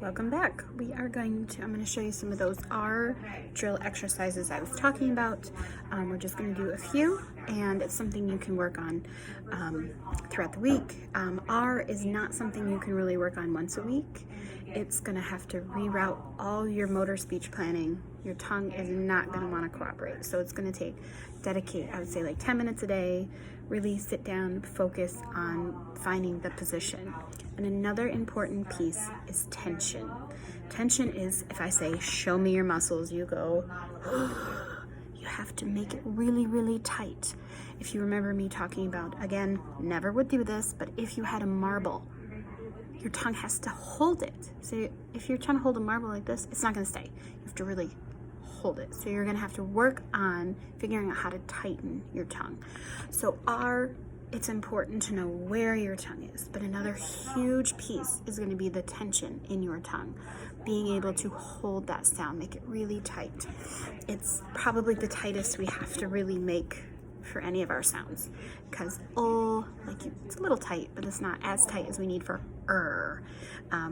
Welcome back. I'm going to show you some of those R drill exercises I was talking about. We're just going to do a few, and it's something you can work on throughout the week. R is not something you can really work on once a week. It's going to have to reroute all your motor speech planning. Your tongue is not going to want to cooperate. So it's going to dedicate, I would say, like 10 minutes a day. Really sit down, focus on finding the position. And another important piece is tension. Tension is, if I say, show me your muscles, you go, you have to make it really, really tight. If you remember me talking about, again, never would do this, but if you had a marble, your tongue has to hold it. So if you're trying to hold a marble like this, it's not going to stay. You have to really hold it. So you're going to have to work on figuring out how to tighten your tongue. So it's important to know where your tongue is, but another huge piece is going to be the tension in your tongue. Being able to hold that sound, make it really tight. It's probably the tightest we have to really make for any of our sounds, because it's a little tight, but it's not as tight as we need for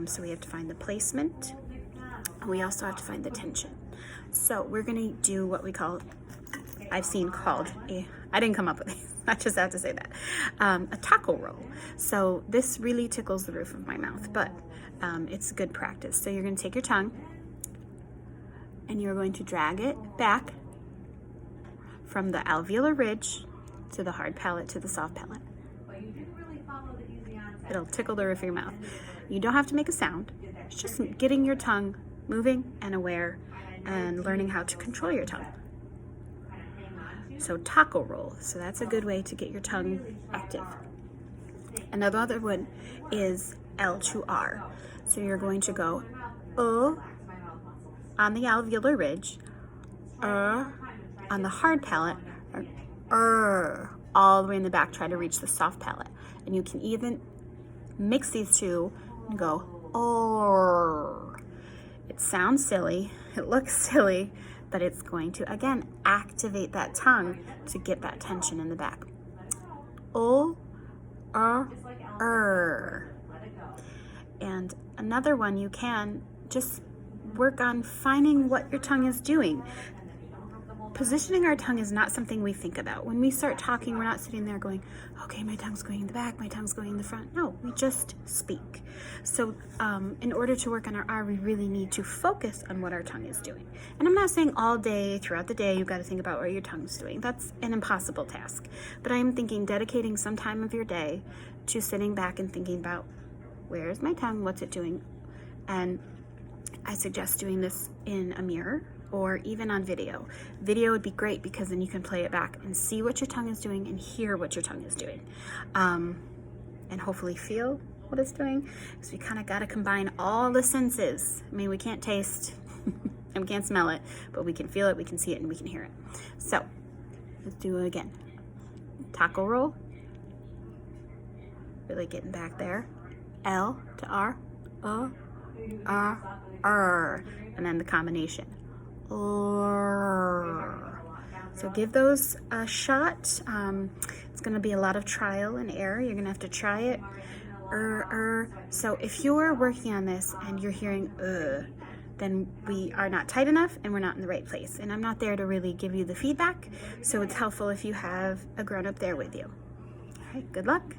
so we have to find the placement, and we also have to find the tension. So we're going to do what I didn't come up with it, I just have to say that, a taco roll. So this really tickles the roof of my mouth, but it's good practice. So you're going to take your tongue and you're going to drag it back from the alveolar ridge to the hard palate to the soft palate. It'll tickle the roof of your mouth. You don't have to make a sound. It's just getting your tongue moving and aware and learning how to control your tongue. So taco roll. So that's a good way to get your tongue active. Another one is L to R. So you're going to go on the alveolar ridge, on the hard palate, all the way in the back. Try to reach the soft palate. And you can even mix these two and go, oh. It sounds silly, it looks silly, but it's going to, again, activate that tongue to get that tension in the back. And another one, you can just work on finding what your tongue is doing. Positioning our tongue is not something we think about. When we start talking, we're not sitting there going, okay, my tongue's going in the back, my tongue's going in the front. No, we just speak. So in order to work on our R, we really need to focus on what our tongue is doing. And I'm not saying all day, throughout the day, you've got to think about what your tongue's doing. That's an impossible task. But I'm thinking dedicating some time of your day to sitting back and thinking about, where's my tongue, what's it doing? And I suggest doing this in a mirror, or even on video. Video would be great because then you can play it back and see what your tongue is doing and hear what your tongue is doing. And hopefully feel what it's doing, because we kind of got to combine all the senses. I mean, we can't taste and we can't smell it, but we can feel it, we can see it, and we can hear it. So let's do it again. Taco roll. Really getting back there. L to R, R, and then the combination. So give those a shot. It's going to be a lot of trial and error. You're going to have to try it. So if you're working on this and you're hearing then we are not tight enough and we're not in the right place. And I'm not there to really give you the feedback. So it's helpful if you have a grown-up there with you. All right, good luck.